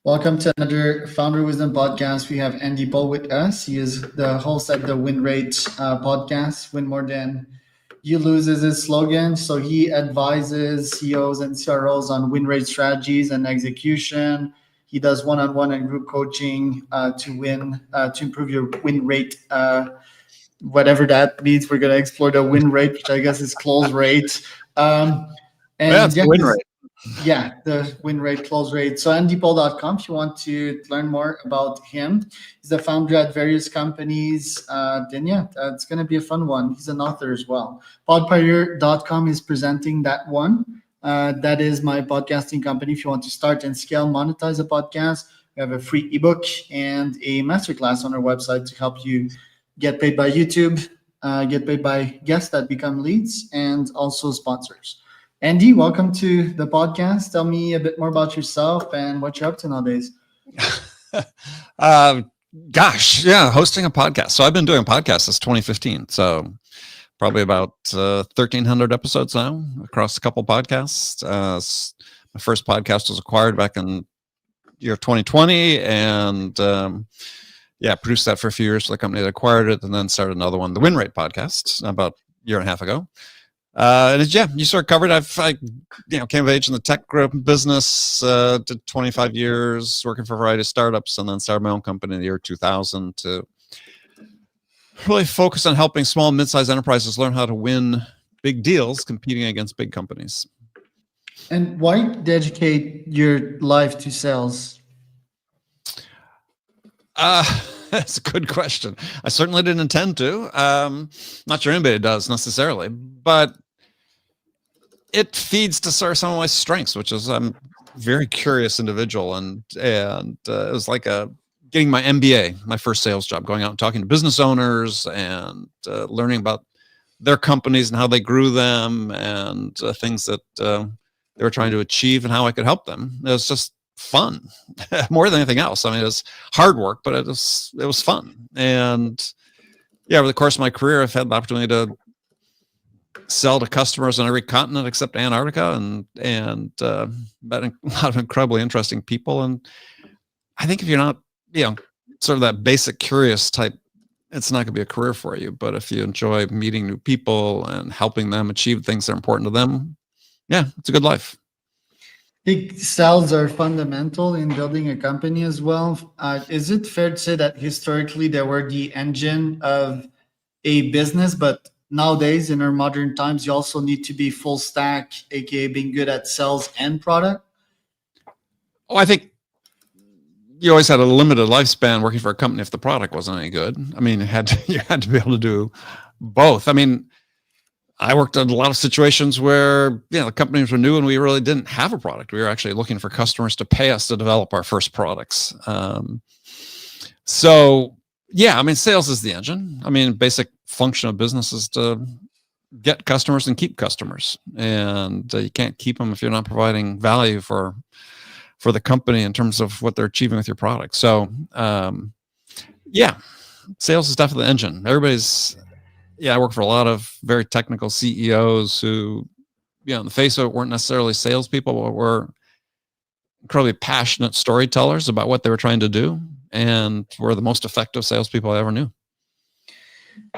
Welcome to another Founder Wisdom podcast. We have Andy Paul with us. He is the host at the Win Rate podcast. Win more than you lose is his slogan. So he advises CEOs and CROs on win rate strategies and execution. He does one-on-one and group coaching to improve your win rate. Whatever that means, we're going to explore the win rate, which I guess is close rate. It's the win rate. Yeah, the win rate, close rate. So andypaul.com, if you want to learn more about him. He's the founder at various companies. It's going to be a fun one. He's an author as well. Podpioneer.com is presenting that one. That is my podcasting company. If you want to start and scale, monetize a podcast, we have a free ebook and a masterclass on our website to help you get paid by YouTube, get paid by guests that become leads, and also sponsors. Andy, welcome to the podcast. Tell me a bit more about yourself and what you're up to nowadays. Hosting a podcast. So I've been doing podcasts since 2015. So probably about 1,300 episodes now across a couple podcasts. My first podcast was acquired back in year 2020, and produced that for a few years for the company that acquired it, and then started another one, the Win Rate podcast, about a year and a half ago. You sort of covered. I came of age in the tech group business, did 25 years working for a variety of startups, and then started my own company in the year 2000 to really focus on helping small and mid-sized enterprises learn how to win big deals competing against big companies. And why dedicate your life to sales? That's a good question. I certainly didn't intend to. Not sure anybody does necessarily, but it feeds to sort of some of my strengths, which is I'm a very curious individual, and it was like getting my MBA, my first sales job, going out and talking to business owners and learning about their companies and how they grew them and things that they were trying to achieve and how I could help them. It was just fun more than anything else. I mean, it was hard work, but it was fun. And over the course of my career, I've had the opportunity to sell to customers on every continent except Antarctica, and met a lot of incredibly interesting people. And I think if you're not, sort of that basic curious type, it's not going to be a career for you. But if you enjoy meeting new people and helping them achieve things that are important to them, it's a good life. I think sales are fundamental in building a company as well. Is it fair to say that historically they were the engine of a business, but nowadays in our modern times, you also need to be full stack, aka being good at sales and product? Oh, I think you always had a limited lifespan working for a company if the product wasn't any good. I mean, you had to be able to do both. I mean, I worked in a lot of situations where, the companies were new and we really didn't have a product. We were actually looking for customers to pay us to develop our first products. Sales is the engine. I mean, basic function of business is to get customers and keep customers. And you can't keep them if you're not providing value for the company in terms of what they're achieving with your product. So, sales is definitely the engine. I work for a lot of very technical CEOs who, in the face of it, weren't necessarily salespeople, but were incredibly passionate storytellers about what they were trying to do, and were the most effective salespeople I ever knew.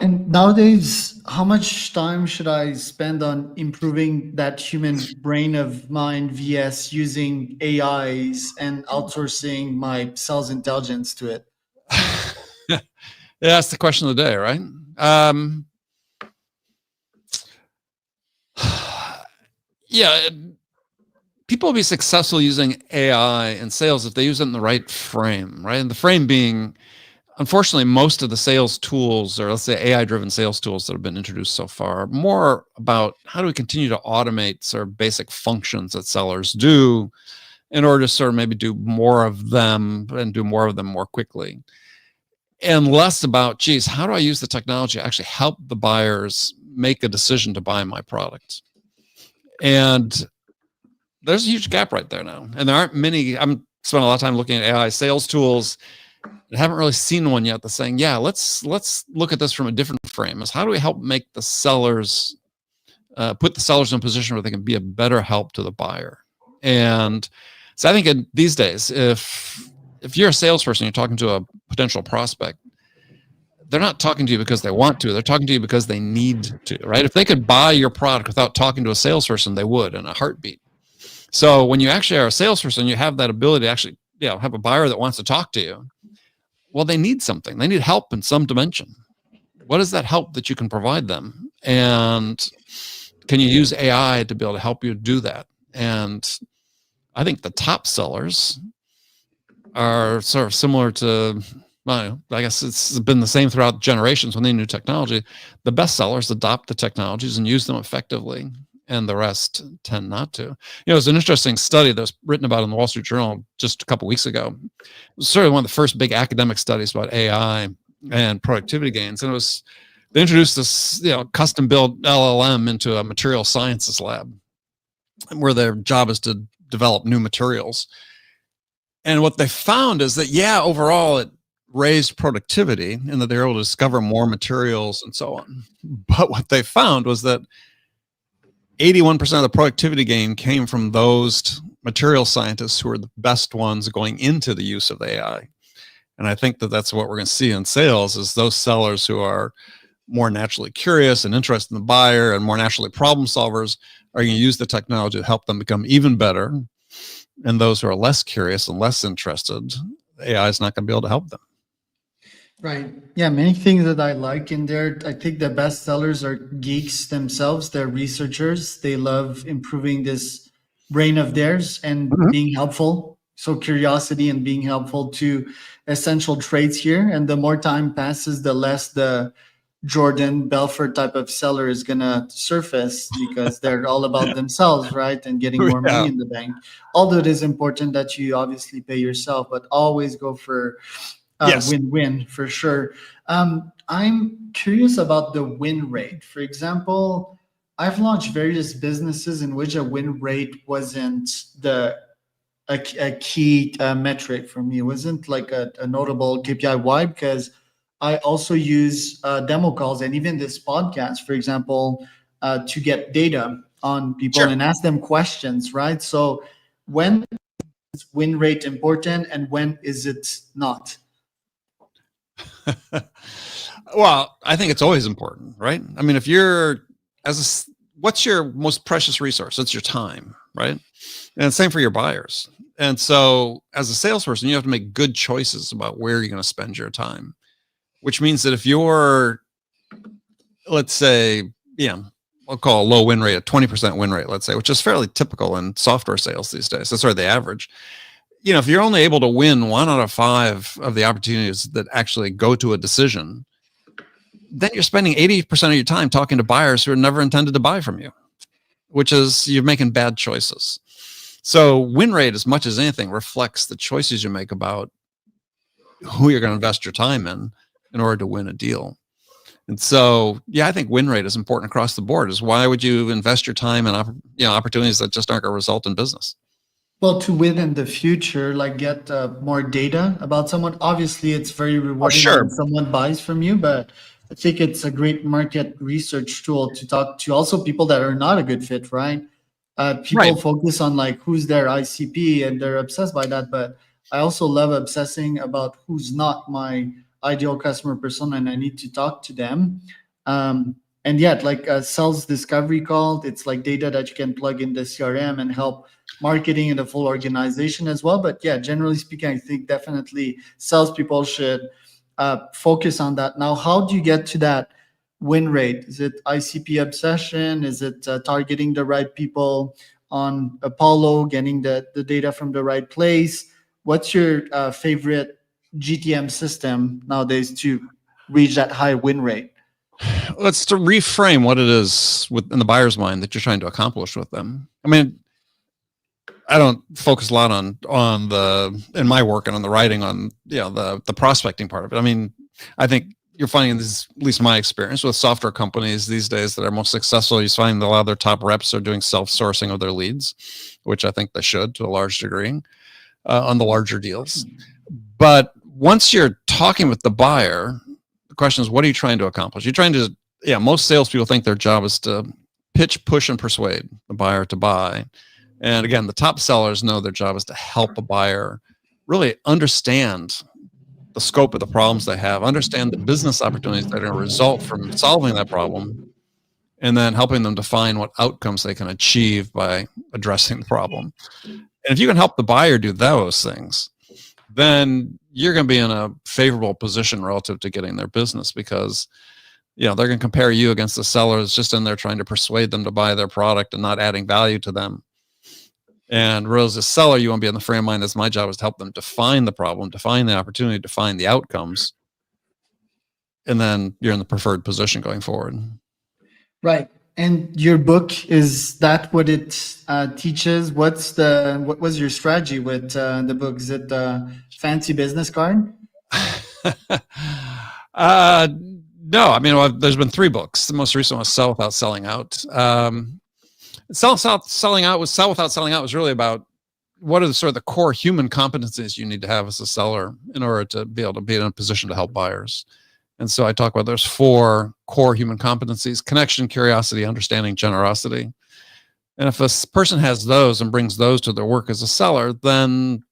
And nowadays, how much time should I spend on improving that human brain of mine vs using AIs and outsourcing my sales intelligence to it? That's the question of the day, right? People will be successful using AI in sales if they use it in the right frame, right? And the frame being, unfortunately, most of the sales tools, or let's say AI-driven sales tools that have been introduced so far, are more about how do we continue to automate sort of basic functions that sellers do in order to sort of maybe do more of them and do more of them more quickly. And less about, how do I use the technology to actually help the buyers make a decision to buy my product? And there's a huge gap right there now. And there aren't many. I'm spending a lot of time looking at AI sales tools. I haven't really seen one yet that's saying, let's look at this from a different frame. Is how do we help make the sellers, put the sellers in a position where they can be a better help to the buyer? And So I think these days, if you're a salesperson, you're talking to a potential prospect, they're not talking to you because they want to. They're talking to you because they need to, right? If they could buy your product without talking to a salesperson, they would in a heartbeat. So when you actually are a salesperson, you have that ability to actually, have a buyer that wants to talk to you. Well, they need something. They need help in some dimension. What is that help that you can provide them? And can you use AI to be able to help you do that? And I think the top sellers are sort of similar to, well, I guess it's been the same throughout generations when they new technology. The best sellers adopt the technologies and use them effectively, and the rest tend not to. It was an interesting study that was written about in the Wall Street Journal just a couple of weeks ago. It was sort of one of the first big academic studies about AI and productivity gains. And they introduced this, custom built LLM into a material sciences lab where their job is to develop new materials. And what they found is that, overall it raised productivity and that they were able to discover more materials and so on. But what they found was that 81% of the productivity gain came from those material scientists who are the best ones going into the use of AI. And I think that that's what we're going to see in sales, is those sellers who are more naturally curious and interested in the buyer and more naturally problem solvers are going to use the technology to help them become even better. And those who are less curious and less interested, AI is not going to be able to help them. Right. Yeah, many things that I like in there. I think the best sellers are geeks themselves. They're researchers. They love improving this brain of theirs and being helpful. So curiosity and being helpful to essential traits here. And the more time passes, the less the Jordan Belfort type of seller is going to surface, because they're all about themselves, right? And getting more money in the bank. Although it is important that you obviously pay yourself, but always go for win-win for sure. I'm curious about the win rate. For example, I've launched various businesses in which a win rate wasn't a key metric for me. It wasn't like a notable KPI. Why? Because I also use demo calls and even this podcast, for example, to get data on people and ask them questions, right? So when is win rate important and when is it not? Well, I think it's always important, right? I mean, if you're what's your most precious resource? It's your time, right? And same for your buyers. And so as a salesperson, you have to make good choices about where you're going to spend your time, which means that if you're, let's say, we'll call a low win rate, a 20% win rate, let's say, which is fairly typical in software sales these days. That's sort of the average. If you're only able to win 1 out of 5 of the opportunities that actually go to a decision, then you're spending 80% of your time talking to buyers who are never intended to buy from you, which is you're making bad choices. So win rate, as much as anything, reflects the choices you make about who you're going to invest your time in order to win a deal. And so, I think win rate is important across the board. Is why would you invest your time in opportunities that just aren't going to result in business? Well, to win in the future, like get more data about someone. Obviously, it's very rewarding when someone buys from you, but I think it's a great market research tool to talk to also people that are not a good fit, right? People focus on like who's their ICP and they're obsessed by that, but I also love obsessing about who's not my ideal customer persona and I need to talk to them. And yet, like a sales discovery call, it's like data that you can plug in the CRM and help marketing and the full organization as well. But generally speaking, I think definitely salespeople should focus on that. Now, how do you get to that win rate? Is it ICP obsession? Is it targeting the right people on Apollo, getting the data from the right place? What's your favorite GTM system nowadays to reach that high win rate? Let's to reframe what it is in the buyer's mind that you're trying to accomplish with them. I mean, I don't focus a lot on in my work and on the writing on the prospecting part of it. I mean, I think you're finding this, at least my experience with software companies these days that are most successful, you find a lot of their top reps are doing self-sourcing of their leads, which I think they should to a large degree on the larger deals. But once you're talking with the buyer, the question is, what are you trying to accomplish? You're trying to, most salespeople think their job is to pitch, push, and persuade the buyer to buy. And again, the top sellers know their job is to help a buyer really understand the scope of the problems they have, understand the business opportunities that are going to result from solving that problem, and then helping them define what outcomes they can achieve by addressing the problem. And if you can help the buyer do those things, then you're going to be in a favorable position relative to getting their business, because they're going to compare you against the sellers just in there trying to persuade them to buy their product and not adding value to them. And as a seller, you want to be in the frame of mind as my job is to help them define the problem, define the opportunity, define the outcomes, and then you're in the preferred position going forward. Right. And your book, is that what it teaches? What was your strategy with the book? Is it the fancy business card? No, I mean, there's been 3 books. The most recent was Sell Without Selling Out. Sell Without Selling Out was really about what are the sort of the core human competencies you need to have as a seller in order to be able to be in a position to help buyers. And so I talk about there's 4 core human competencies: connection, curiosity, understanding, generosity. And if a person has those and brings those to their work as a seller, then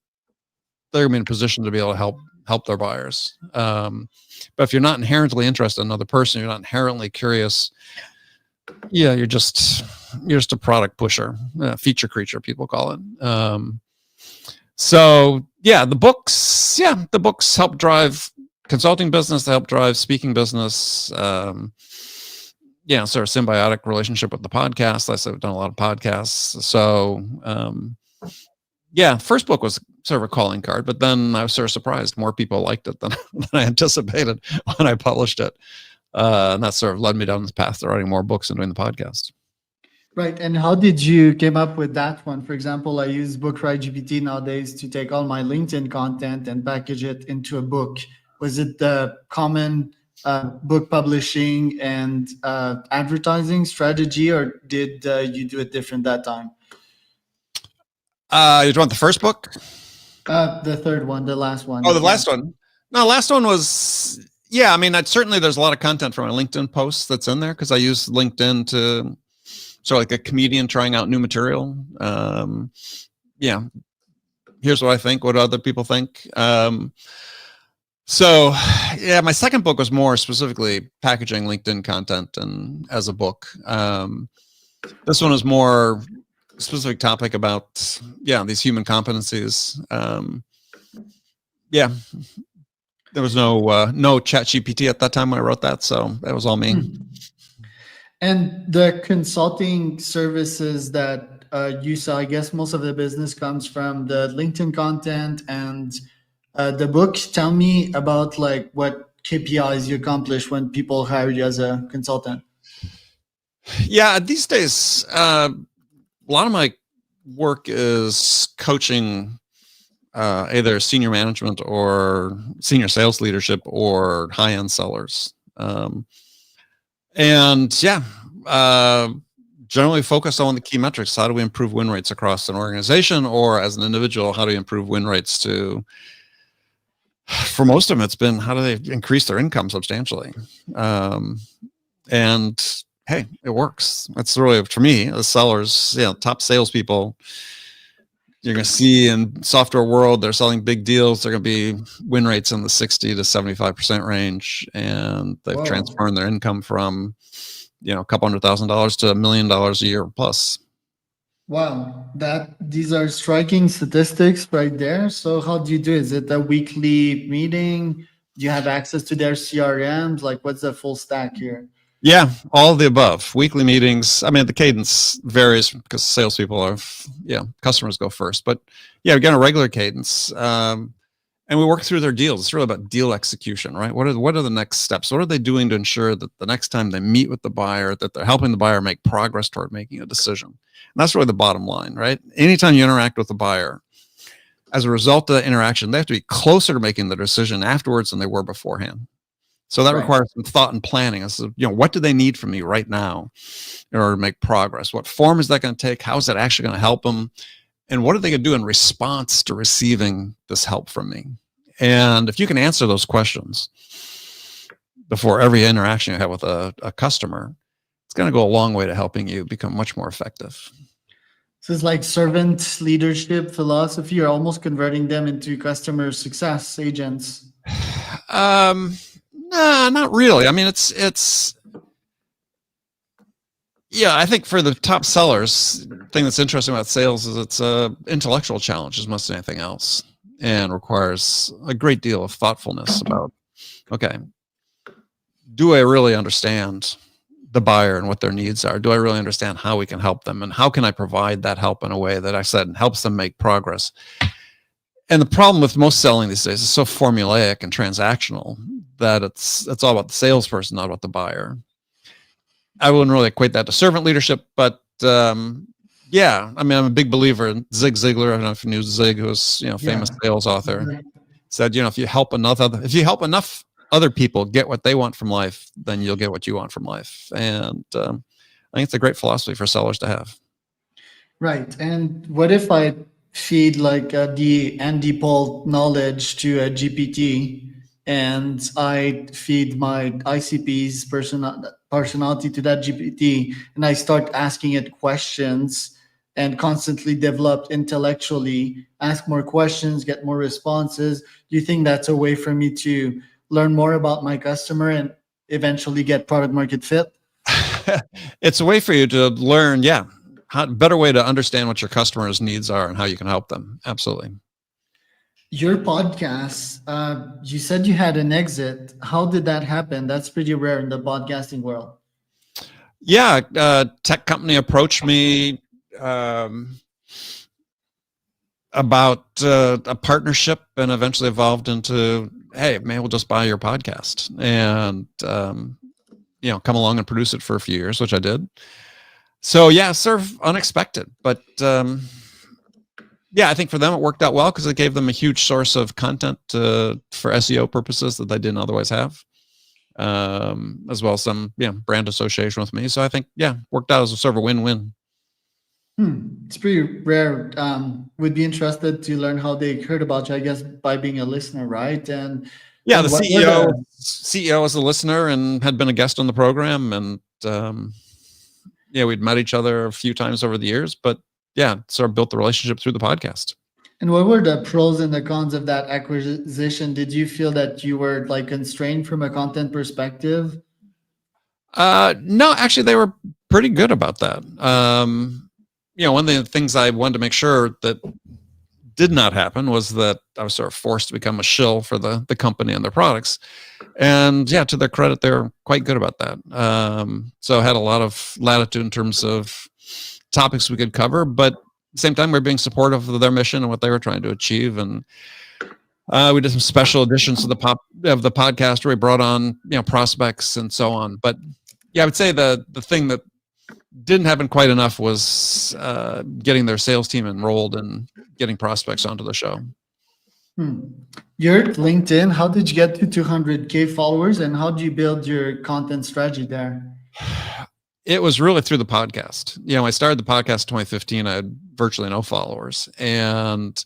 they're going to be in a position to be able to help their buyers. But if you're not inherently interested in another person, you're not inherently curious, you're just a product pusher, feature creature, people call it. The books help drive consulting business, they help drive speaking business. Sort of symbiotic relationship with the podcast. I've done a lot of podcasts. So, first book was sort of a calling card, but then I was sort of surprised more people liked it than I anticipated when I published it. And that sort of led me down this path to writing more books and doing the podcast. Right. And how did you came up with that one? For example, I use BookWriteGPT nowadays to take all my LinkedIn content and package it into a book. Was it the common book publishing and advertising strategy, or did you do it different that time? You want the first book? The third one, the last one. Oh, the last one. No, last one was, I mean, certainly there's a lot of content from my LinkedIn posts that's in there, because I use LinkedIn to sort of like a comedian trying out new material. Here's what I think, what other people think. My second book was more specifically packaging LinkedIn content and as a book. This one is more specific topic about, these human competencies. There was no ChatGPT at that time when I wrote that. So that was all me. And the consulting services that you saw, I guess most of the business comes from the LinkedIn content and the book. Tell me about like what KPIs you accomplish when people hire you as a consultant. Yeah, these days, a lot of my work is coaching either senior management or senior sales leadership or high-end sellers. Generally focus on the key metrics. How do we improve win rates across an organization, or as an individual, how do you improve win rates for most of them, it's been how do they increase their income substantially? And hey, it works. That's really, for me, as sellers, top salespeople, you're going to see in software world, they're selling big deals. They're going to be win rates in the 60 to 75% range. And they've transformed their income from, a couple $100,000 to $1 million a year plus. Wow, these are striking statistics right there. So how do you do it? Is it a weekly meeting? Do you have access to their CRMs? Like, what's the full stack here? Yeah, all of the above. Weekly meetings. I mean, the cadence varies because salespeople customers go first. But we get a regular cadence, and we work through their deals. It's really about deal execution, right? What are the next steps? What are they doing to ensure that the next time they meet with the buyer, that they're helping the buyer make progress toward making a decision? And that's really the bottom line, right? Anytime you interact with the buyer, as a result of the interaction, they have to be closer to making the decision afterwards than they were beforehand. So that requires some thought and planning. What do they need from me right now in order to make progress? What form is that going to take? How is that actually going to help them? And what are they going to do in response to receiving this help from me? And if you can answer those questions before every interaction you have with a customer, it's going to go a long way to helping you become much more effective. So it's like servant leadership philosophy. You're almost converting them into customer success agents. Nah, not really. I mean, it's yeah, I think for the top sellers, the thing that's interesting about sales is it's a intellectual challenge as much as anything else, and requires a great deal of thoughtfulness about, okay, do I really understand the buyer and what their needs are? Do I really understand how we can help them, and how can I provide that help in a way that I said helps them make progress? And the problem with most selling these days is so formulaic and transactional that it's all about the salesperson, not about the buyer. I wouldn't really equate that to servant leadership, but yeah, I mean, I'm a big believer in Zig Ziglar. I don't know if you knew Zig, who was famous sales author, said, if you help enough other people get what they want from life, then you'll get what you want from life. And I think it's a great philosophy for sellers to have. Right. And what if I feed like the Andy Paul knowledge to a GPT, and I feed my ICP's personality to that GPT, and I start asking it questions and constantly develop intellectually, ask more questions, get more responses? Do you think that's a way for me to learn more about my customer and eventually get product market fit? It's a way for you to learn, better way to understand what your customers' needs are and how you can help them. Absolutely. Your podcast, you said you had an exit. How did that happen? That's pretty rare in the podcasting world. Yeah, tech company approached me about a partnership, and eventually evolved into, hey, maybe we'll just buy your podcast and come along and produce it for a few years, which I did. So yeah, sort of unexpected, but I think for them it worked out well because it gave them a huge source of content for SEO purposes that they didn't otherwise have, as well as some brand association with me. So I think worked out as a sort of a win-win. It's pretty rare. Would be interested to learn how they heard about you, I guess, by being a listener, right? And yeah, the CEO was a listener and had been a guest on the program, and we'd met each other a few times over the years, but sort of built the relationship through the podcast. And what were the pros and the cons of that acquisition? Did you feel that you were like constrained from a content perspective? No, actually, they were pretty good about that. One of the things I wanted to make sure that did not happen was that I was sort of forced to become a shill for the company and their products. And to their credit, they're quite good about that. So I had a lot of latitude in terms of topics we could cover, but at the same time, we're being supportive of their mission and what they were trying to achieve. And we did some special editions of the podcast where we brought on prospects and so on. But I would say the thing that didn't happen quite enough was getting their sales team enrolled and getting prospects onto the show. Your LinkedIn, how did you get to 200K followers, and how do you build your content strategy there? It was really through the podcast. I started the podcast in 2015. I had virtually no followers, and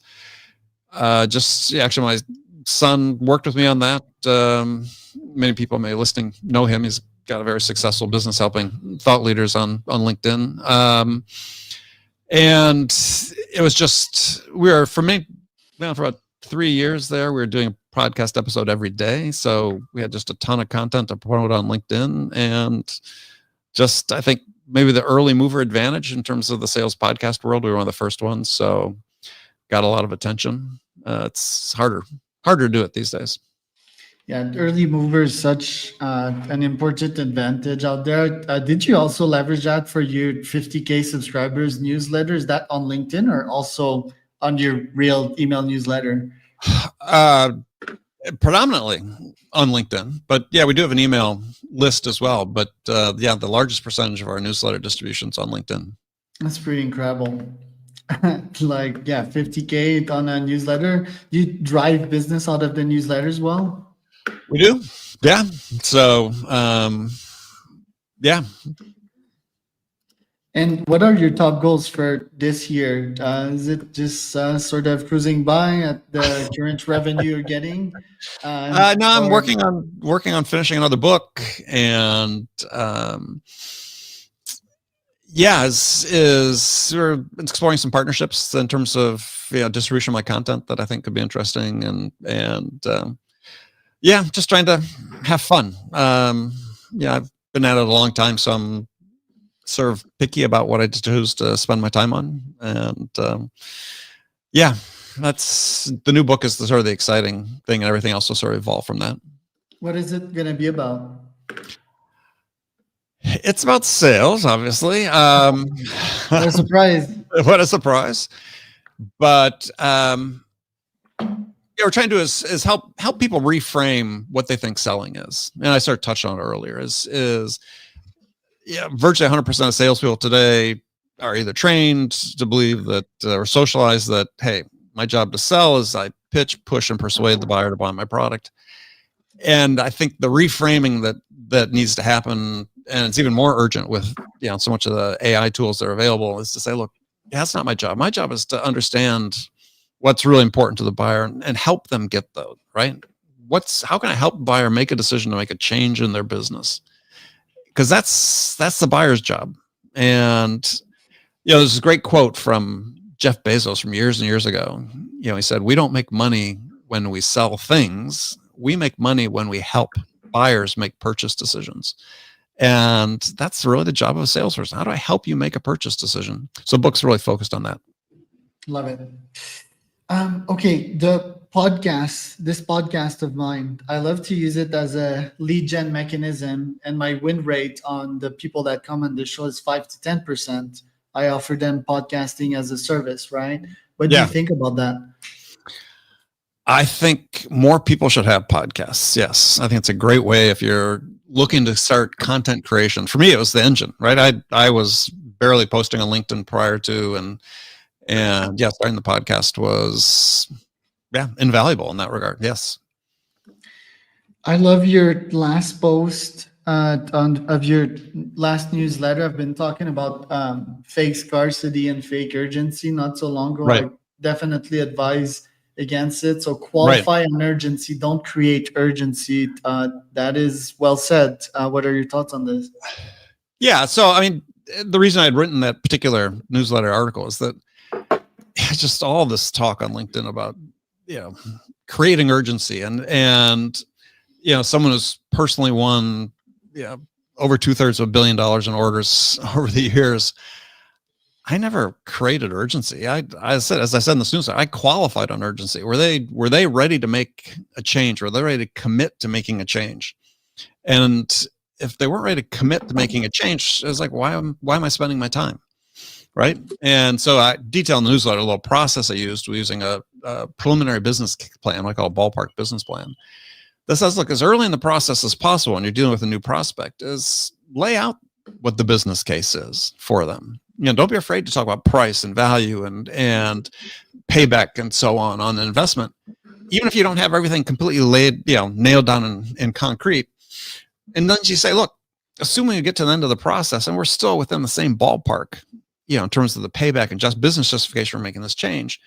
actually my son worked with me on that. Many people may listening know him. He's got a very successful business helping thought leaders on LinkedIn. And it was just, for about 3 years there, we were doing a podcast episode every day. So we had just a ton of content to promote on LinkedIn, and I think maybe the early mover advantage in terms of the sales podcast world. We were one of the first ones, so got a lot of attention. It's harder to do it these days. Yeah, early mover is such an important advantage out there. Did you also leverage that for your 50K subscribers newsletter? Is that on LinkedIn or also on your real email newsletter? Predominantly on LinkedIn, but we do have an email list as well. But the largest percentage of our newsletter distribution is on LinkedIn. That's pretty incredible. 50K on a newsletter. Do you drive business out of the newsletter as well? We do. Yeah. So, And what are your top goals for this year? Is it just sort of cruising by at the current revenue you're getting? No, I'm working on finishing another book, and Yeah, is we're exploring some partnerships in terms of distribution of my content that I think could be interesting, and yeah, just trying to have fun. Yeah, I've been at it a long time, so I'm sort of picky about what I choose to spend my time on, and yeah, that's the new book is the sort of the exciting thing, and everything else will sort of evolve from that. What is it going to be about? It's about sales, obviously. What a surprise. What a surprise! But we're trying to do is help people reframe what they think selling is. And I sort of touched on it earlier. Is yeah, virtually 100% of salespeople today are either trained to believe that or socialized that, hey, my job to sell is I pitch, push, and persuade the buyer to buy my product. And I think the reframing that needs to happen, and it's even more urgent with so much of the AI tools that are available, is to say, look, that's not my job. My job is to understand what's really important to the buyer and help them get those, right? How can I help the buyer make a decision to make a change in their business? Because that's the buyer's job. And there's a great quote from Jeff Bezos from years and years ago. He said, "We don't make money when we sell things. We make money when we help buyers make purchase decisions." And that's really the job of a salesperson. How do I help you make a purchase decision? So book's really focused on that. Love it. Okay, this podcast of mine, I love to use it as a lead gen mechanism, and my win rate on the people that come on the show is 5 to 10%. I offer them podcasting as a service, right? What do you think about that? I think more people should have podcasts. Yes, I think it's a great way if you're looking to start content creation. For me, it was the engine, right? I was barely posting on LinkedIn prior to, and yeah, starting the podcast was invaluable in that regard. Yes. I love your last post of your last newsletter. I've been talking about fake scarcity and fake urgency not so long ago. Right. I definitely advise against it. So qualify an urgency, don't create urgency. That is well said. What are your thoughts on this? Yeah. So, I mean, the reason I'd written that particular newsletter article is that just all this talk on LinkedIn about, creating urgency and someone who's personally won, over 2/3 of $1 billion in orders over the years. I never created urgency. As I said in the newsletter, I qualified on urgency. Were they ready to make a change? Were they ready to commit to making a change? And if they weren't ready to commit to making a change, it's like, why am I spending my time? Right. And so I detail in the newsletter a little process I used. We're using a preliminary business plan, I call a ballpark business plan. That says, look, as early in the process as possible when you're dealing with a new prospect, is lay out what the business case is for them. Don't be afraid to talk about price and value and payback and so on the investment, even if you don't have everything completely nailed down in concrete. And then you say, look, assuming you get to the end of the process and we're still within the same ballpark, in terms of the payback and just business justification for making this change,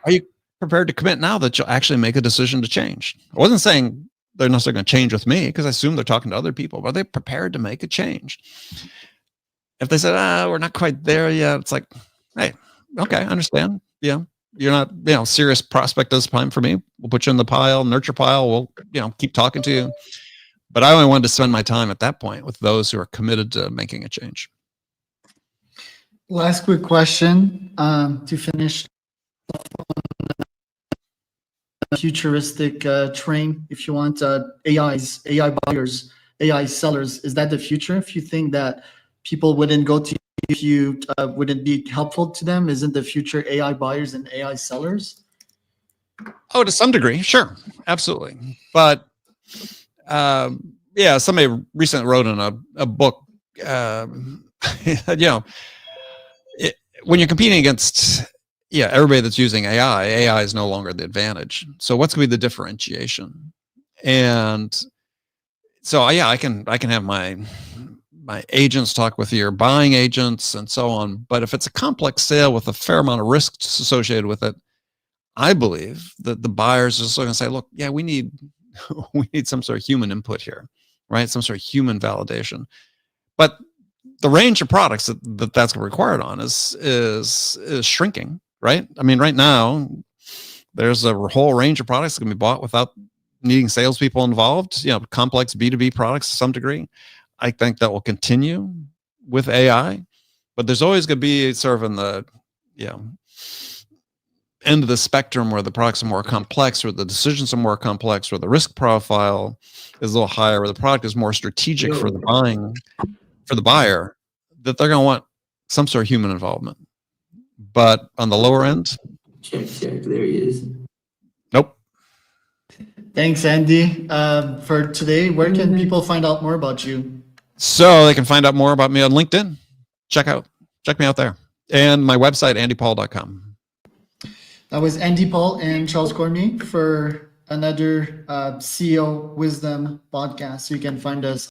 are you prepared to commit now that you'll actually make a decision to change? I wasn't saying they're necessarily going to change with me, because I assume they're talking to other people, but are they prepared to make a change? If they said, we're not quite there yet, it's like, hey, okay, I understand. Yeah, you're not, serious prospect this time for me. We'll put you in the pile, nurture pile. We'll, keep talking to you. But I only wanted to spend my time at that point with those who are committed to making a change. Last quick question to finish. Futuristic train, if you want, AI buyers, AI sellers. Is that the future? If you think that people wouldn't go to you, wouldn't be helpful to them? Isn't the future AI buyers and AI sellers? Oh, to some degree, sure, absolutely. But somebody recently wrote in a book, when you're competing against everybody that's using AI is no longer the advantage. So what's going to be the differentiation? And so I can have my agents talk with your buying agents and so on. But if it's a complex sale with a fair amount of risks associated with it, I believe that the buyers are just going to say, look, we need some sort of human input here, right? Some sort of human validation. But the range of products that's required on is shrinking, right? I mean, right now there's a whole range of products that can be bought without needing salespeople involved. Complex B2B products to some degree. I think that will continue with AI, but there's always going to be sort of in the end of the spectrum where the products are more complex, where the decisions are more complex, where the risk profile is a little higher, where the product is more strategic for the buyer, that they're going to want some sort of human involvement. But on the lower end, check, there he is. Nope. Thanks, Andy. For today, where can people find out more about you? So they can find out more about me on LinkedIn. Check me out there. And my website, andypaul.com. That was Andy Paul and Charles Cormier for another CEO Wisdom podcast. So you can find us